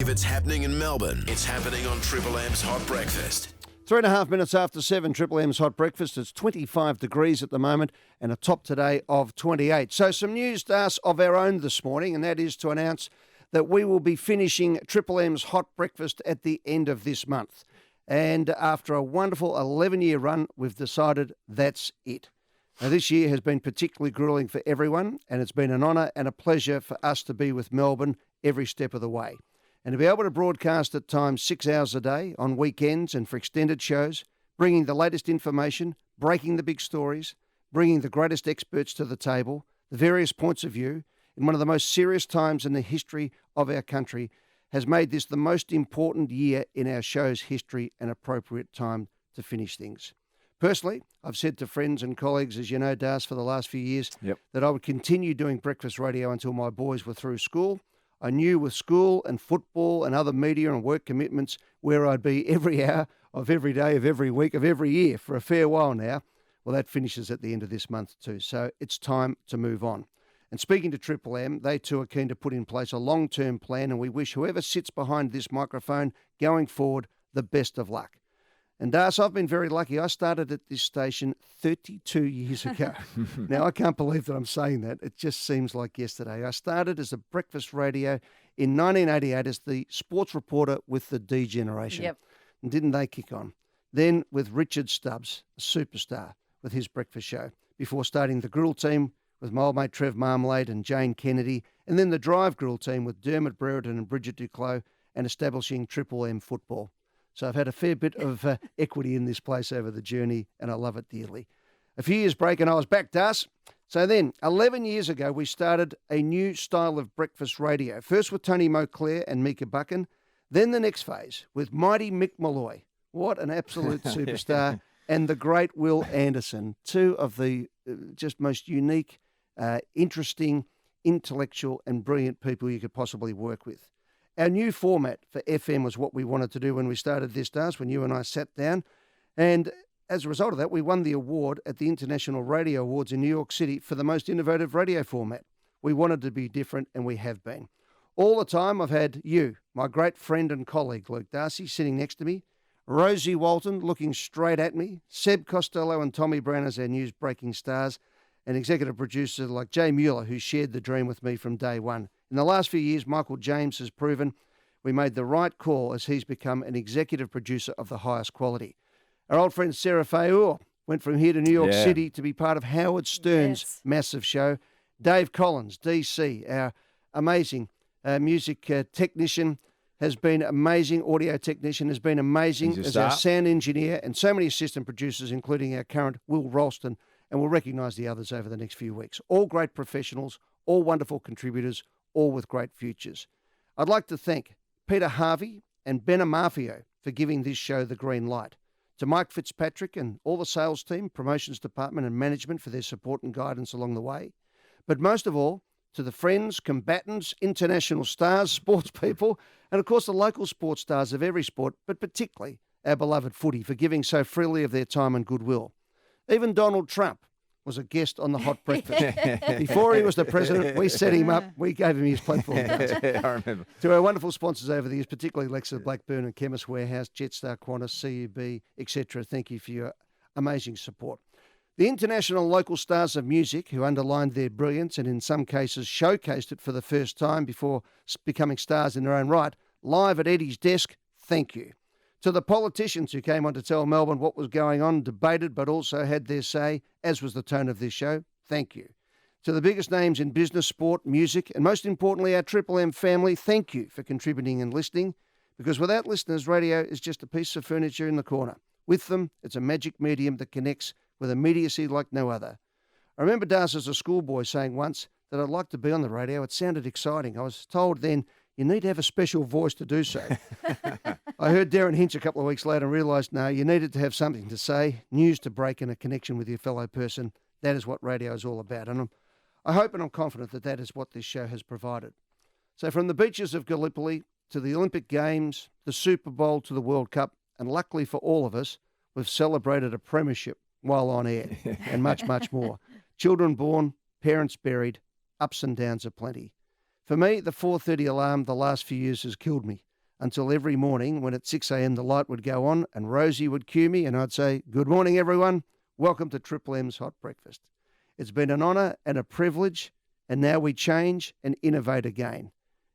If it's happening in Melbourne, it's happening on Triple M's Hot Breakfast. 3.5 minutes after 7, Triple M's Hot Breakfast. It's 25 degrees at the moment and a top today of 28. So some news, Darc, of our own this morning, and that is to announce that we will be finishing Triple M's Hot Breakfast at the end of this month. And after a wonderful 11-year run, we've decided that's it. Now, this year has been particularly gruelling for everyone, and it's been an honour and a pleasure for us to be with Melbourne every step of the way. And to be able to broadcast at times 6 hours a day, on weekends and for extended shows, bringing the latest information, breaking the big stories, bringing the greatest experts to the table, the various points of view, in one of the most serious times in the history of our country, has made this the most important year in our show's history and appropriate time to finish things. Personally, I've said to friends and colleagues, as you know, Darc, for the last few years, that I would continue doing breakfast radio until my boys were through school. I knew with school and football and other media and work commitments where I'd be every hour of every day of every week of every year for a fair while now. Well, that finishes at the end of this month too, so it's time to move on. And speaking to Triple M, they too are keen to put in place a long-term plan, and we wish whoever sits behind this microphone going forward the best of luck. And Darc, I've been very lucky. I started at this station 32 years ago. Now, I can't believe that I'm saying that. It just seems like yesterday. I started as a breakfast radio in 1988 as the sports reporter with the D generation. Yep. And didn't they kick on? Then with Richard Stubbs, a superstar, with his breakfast show, before starting the grill team with my old mate Trev Marmalade and Jane Kennedy, and then the drive grill team with Dermot Brereton and Bridget Duclos, and establishing Triple M football. So I've had a fair bit of equity in this place over the journey, and I love it dearly. A few years break and I was back, Darc. So then, 11 years ago, we started a new style of breakfast radio, first with Tony Moclair and Mika Buchan, then the next phase with mighty Mick Malloy. What an absolute superstar. And the great Will Anderson, two of the just most unique, interesting, intellectual and brilliant people you could possibly work with. Our new format for FM was what we wanted to do when we started this, Darc, when you and I sat down. And as a result of that, we won the award at the International Radio Awards in New York City for the most innovative radio format. We wanted to be different, and we have been. All the time I've had you, my great friend and colleague, Luke Darcy, sitting next to me, Rosie Walton looking straight at me, Seb Costello and Tommy Brown as our news-breaking stars, and executive producers like Jay Mueller, who shared the dream with me from day one. In the last few years, Michael James has proven we made the right call as he's become an executive producer of the highest quality. Our old friend Sarah Fayur went from here to New York City to be part of Howard Stern's massive show. Dave Collins, DC, our amazing music technician, has been amazing. Audio technician has been amazing as our sound engineer, and so many assistant producers, including our current Will Ralston, and we'll recognise the others over the next few weeks. All great professionals, all wonderful contributors, all with great futures. I'd like to thank Peter Harvey and Ben Amafio for giving this show the green light. To Mike Fitzpatrick and all the sales team, promotions department and management for their support and guidance along the way. But most of all, to the friends, combatants, international stars, sports people, and of course the local sports stars of every sport, but particularly our beloved footy for giving so freely of their time and goodwill. Even Donald Trump was a guest on the Hot Breakfast. Before he was the president, we set him up. We gave him his platform. I remember. To our wonderful sponsors over the years, particularly Lexa Blackburn and Chemist Warehouse, Jetstar Qantas, CUB, etc. Thank you for your amazing support. The international local stars of music who underlined their brilliance and in some cases showcased it for the first time before becoming stars in their own right, live at Eddie's desk, thank you. To the politicians who came on to tell Melbourne what was going on, debated but also had their say, as was the tone of this show, thank you. To the biggest names in business, sport, music, and most importantly our Triple M family, thank you for contributing and listening, because without listeners, radio is just a piece of furniture in the corner. With them, it's a magic medium that connects with immediacy like no other. I remember Darc as a schoolboy saying once that I'd like to be on the radio. It sounded exciting. I was told then, you need to have a special voice to do so. I heard Darren Hinch a couple of weeks later and realised, no, you needed to have something to say, news to break and a connection with your fellow person. That is what radio is all about. And I hope and I'm confident that that is what this show has provided. So from the beaches of Gallipoli to the Olympic Games, the Super Bowl to the World Cup, and luckily for all of us, we've celebrated a premiership while on air and much, much more. Children born, parents buried, ups and downs aplenty. For me, the 4:30 alarm the last few years has killed me. until every morning when at 6 a.m. the light would go on and Rosie would cue me and I'd say, "Good morning, everyone. Welcome to Triple M's Hot Breakfast." It's been an honour and a privilege, and now we change and innovate again.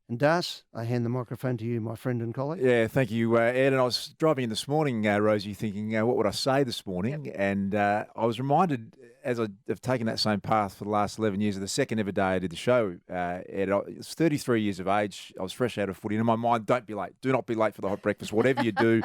And Darc, I hand the microphone to you, my friend and colleague. Yeah, thank you, Ed. And I was driving in this morning, Rosie, thinking, what would I say this morning? Yep. And I was reminded, as I've taken that same path for the last 11 years, of the second ever day I did the show, Ed. I was 33 years of age. I was fresh out of footy. And in my mind, don't be late. Do not be late for the hot breakfast, whatever you do.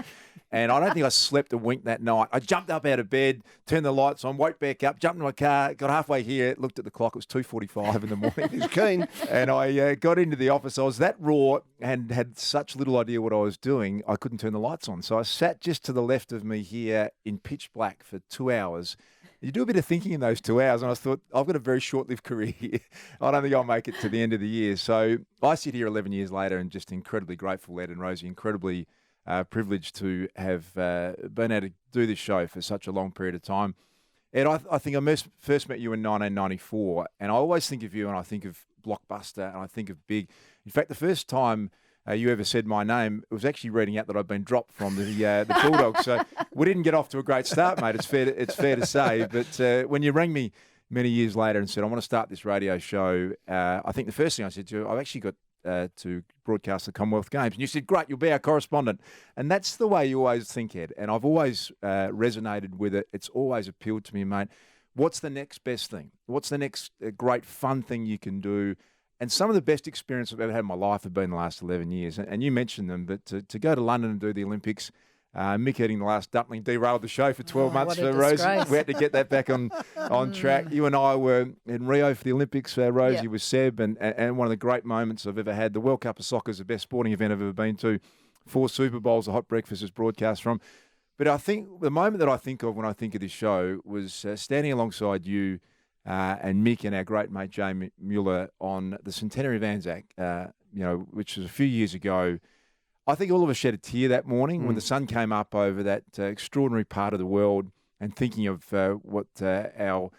And I don't think I slept a wink that night. I jumped up out of bed, turned the lights on, woke back up, jumped in my car, got halfway here, looked at the clock. It was 2:45 in the morning. He's keen. And I got into the office. I was that raw and had such little idea what I was doing, I couldn't turn the lights on. So I sat just to the left of me here in pitch black for 2 hours. You do a bit of thinking in those 2 hours, and I thought, I've got a very short-lived career here. I don't think I'll make it to the end of the year. So I sit here 11 years later and just incredibly grateful, Ed and Rosie, incredibly privileged to have been able to do this show for such a long period of time. Ed, I think I first met you in 1994, and I always think of you and I think of Blockbuster and I think of Big. In fact, the first time you ever said my name, it was actually reading out that I'd been dropped from the Bulldogs. So we didn't get off to a great start, mate. It's fair to say. But when you rang me many years later and said, I want to start this radio show, I think the first thing I said to you, I've actually got to broadcast the Commonwealth Games. And you said, great, you'll be our correspondent. And that's the way you always think, Ed. And I've always resonated with it. It's always appealed to me, mate. What's the next best thing? What's the next great fun thing you can do? And some of the best experiences I've ever had in my life have been the last 11 years. And you mentioned them, but to go to London and do the Olympics, Mick eating the last dumpling derailed the show for 12 months for Rosie. We had to get that back on track. You and I were in Rio for the Olympics, Rosie, with Seb, and one of the great moments I've ever had. The World Cup of Soccer is the best sporting event I've ever been to. 4 Super Bowls, the hot breakfast is broadcast from. But I think the moment that I think of when I think of this show was standing alongside you and Mick and our great mate Jay Mueller on the centenary of Anzac, which was a few years ago. I think all of us shed a tear that morning when the sun came up over that extraordinary part of the world, and thinking of what our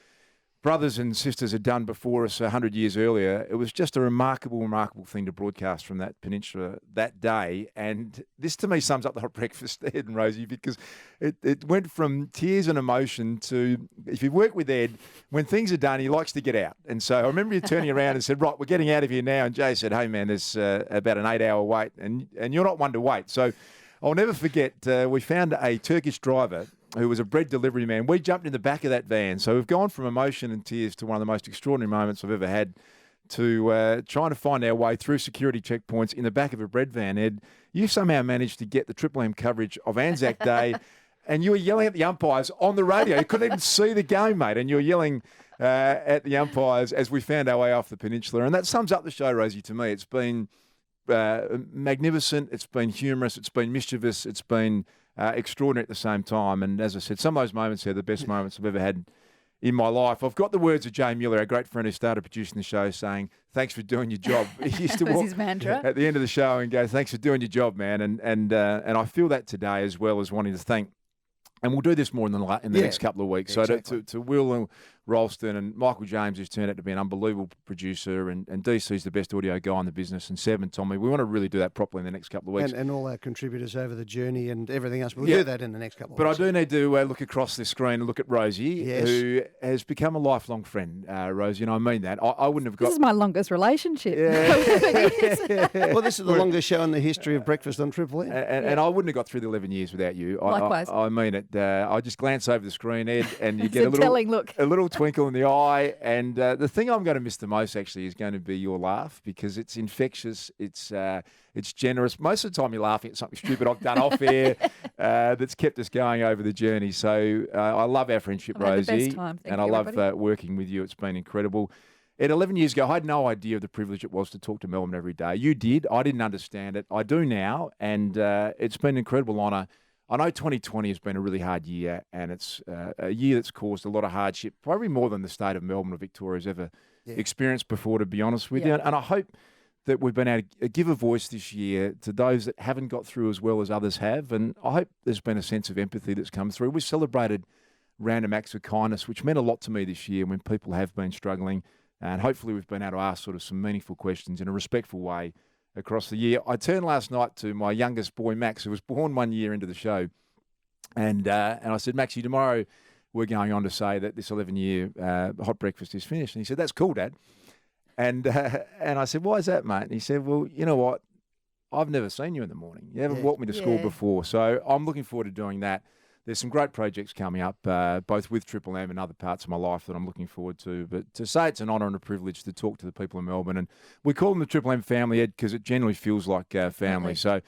brothers and sisters had done before us 100 years earlier. It was just a remarkable thing to broadcast from that peninsula that day. And this, to me, sums up the hot breakfast, Ed and Rosie, because it went from tears and emotion to, if you work with Ed, when things are done, he likes to get out. And so I remember you turning around and said, right, we're getting out of here now. And Jay said, hey, man, there's about an 8-hour wait. And you're not one to wait. So I'll never forget, we found a Turkish driver who was a bread delivery man. We jumped in the back of that van. So we've gone from emotion and tears to one of the most extraordinary moments I've ever had, to trying to find our way through security checkpoints in the back of a bread van. Ed, you somehow managed to get the Triple M coverage of Anzac Day, and you were yelling at the umpires on the radio. You couldn't even see the game, mate, and you were yelling at the umpires as we found our way off the peninsula. And that sums up the show, Rosie, to me. It's been magnificent. It's been humorous. It's been mischievous. It's been extraordinary at the same time. And as I said, some of those moments are the best moments I've ever had in my life. I've got the words of Jay Mueller, our great friend who started producing the show, saying, thanks for doing your job. He used to walk his mantra at the end of the show and go, thanks for doing your job, man. And I feel that today, as well as wanting to thank, and we'll do this more in the next couple of weeks. Exactly. So to Will Ralston and Michael James, who's turned out to be an unbelievable producer, and DC's the best audio guy in the business, and Seb and Tommy. We want to really do that properly in the next couple of weeks. And all our contribitors over the journey and everything else. We'll do that in the next couple of weeks. But I do need to look across the screen and look at Rosie, who has become a lifelong friend, Rosie, and I mean that. I wouldn't have got... This is my longest relationship. Yeah. Well, this is the longest show in the history of breakfast on Triple M. And I wouldn't have got through the 11 years without you. Likewise. I mean it. I just glance over the screen, Ed, and you It's get a telling look. a little twinkle in the eye. And the thing I'm going to miss the most, actually, is going to be your laugh, because it's infectious. It's generous. Most of the time, you're laughing at something stupid I've done off air that's kept us going over the journey. So I love our friendship, Rosie, the best time. Thank and you, I love everybody. working with you. It's been incredible. Ed, 11 years ago, I had no idea of the privilege it was to talk to Melbourne every day. You did. I didn't understand it. I do now, and it's been an incredible honour. I know 2020 has been a really hard year, and it's a year that's caused a lot of hardship, probably more than the state of Melbourne or Victoria has ever experienced before, to be honest with you. And I hope that we've been able to give a voice this year to those that haven't got through as well as others have, and I hope there's been a sense of empathy that's come through. We celebrated random acts of kindness, which meant a lot to me this year when people have been struggling, and hopefully we've been able to ask sort of some meaningful questions in a respectful way across the year. I turned last night to my youngest boy, Max, who was born 1 year into the show. And I said, Maxie, tomorrow we're going on to say that this 11-year hot breakfast is finished. And he said, that's cool, Dad. And I said, why is that, mate? And he said, well, you know what? I've never seen you in the morning. You haven't walked me to school before. So I'm looking forward to doing that. There's some great projects coming up, both with Triple M and other parts of my life that I'm looking forward to. But to say it's an honour and a privilege to talk to the people in Melbourne. And we call them the Triple M family, Ed, because it generally feels like family. So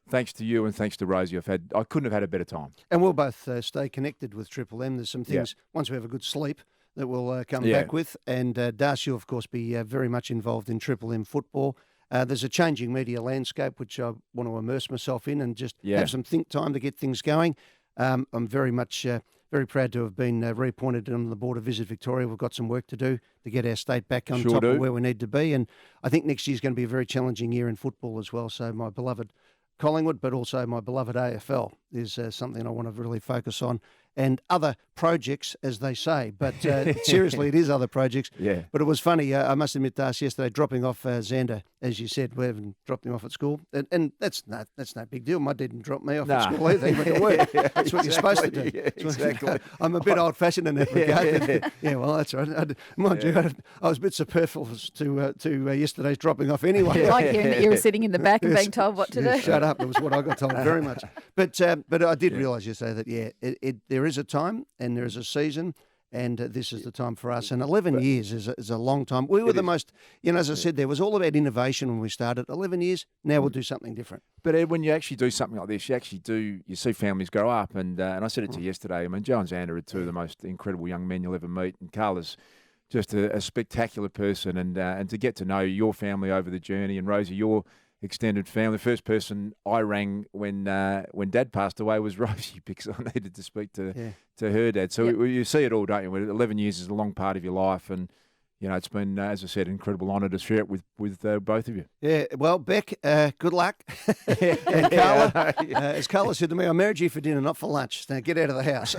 thanks to you and thanks to Rosie, I couldn't have had a better time. And we'll both stay connected with Triple M. There's some things, once we have a good sleep, that we'll come back with. And Darcy will, of course, be very much involved in Triple M football. There's a changing media landscape, which I want to immerse myself in and just have some think time to get things going. I'm very proud to have been reappointed on the board of Visit Victoria. We've got some work to do to get our state back on top of where we need to be. And I think next year's going to be a very challenging year in football as well. So my beloved Collingwood, but also my beloved AFL is something I want to really focus on. And other projects, as they say. But seriously, it is other projects. Yeah. But it was funny, I must admit, Darcy, yesterday, dropping off Xander, as you said, we haven't dropped him off at school. And that's no big deal. My dad didn't drop me off at school either. He went to work. That's what you're supposed to do. Yeah, exactly. I'm a bit old-fashioned in that regard. Yeah, well, that's right. Mind you, I was a bit superfluous to yesterday's dropping off anyway. Like hearing that you were sitting in the back and being told what to do. Shut up. It was what I got told very much. But I did realise yesterday that, there is a time and there is a season, and this is the time for us. And 11 years is a long time. We were the most, as I said, there was all about innovation when we started. 11 years, now we'll do something different. But Ed, when you actually do something like this, you see families grow up. And I said it to you yesterday. I mean, Joe and Xander are two of the most incredible young men you'll ever meet. And Carla's just a spectacular person. And to get to know your family over the journey, and Rosie, your extended family. The first person I rang when Dad passed away was Rosie, because I needed to speak to her dad. So you see it all, don't you? 11 years is a long part of your life, and it's been, as I said, an incredible honour to share it with both of you. Yeah, well, Beck, good luck. And Carla, as Carla said to me, I married you for dinner, not for lunch. Now get out of the house.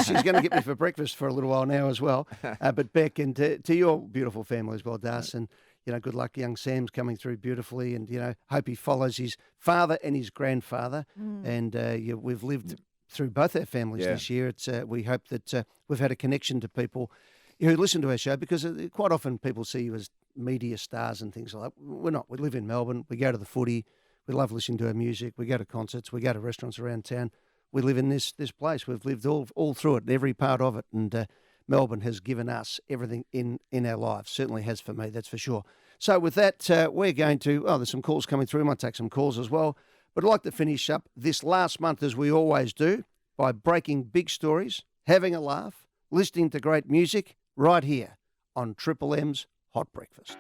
She's going to get me for breakfast for a little while now as well. But Beck, and to your beautiful family as well, Darcy, and good luck. Young Sam's coming through beautifully, and hope he follows his father and his grandfather. And we've lived through both our families this year. It's we hope that we've had a connection to people who listen to our show, because quite often people see you as media stars and things like that. We're not. We live in Melbourne. We go to the footy. We love listening to our music. We go to concerts. We go to restaurants around town. We live in this place. We've lived all through it, every part of it, and Melbourne has given us everything in our lives. Certainly has for me, that's for sure. So with that, we're going to, there's some calls coming through. I might take some calls as well. But I'd like to finish up this last month, as we always do, by breaking big stories, having a laugh, listening to great music right here on Triple M's Hot Breakfast.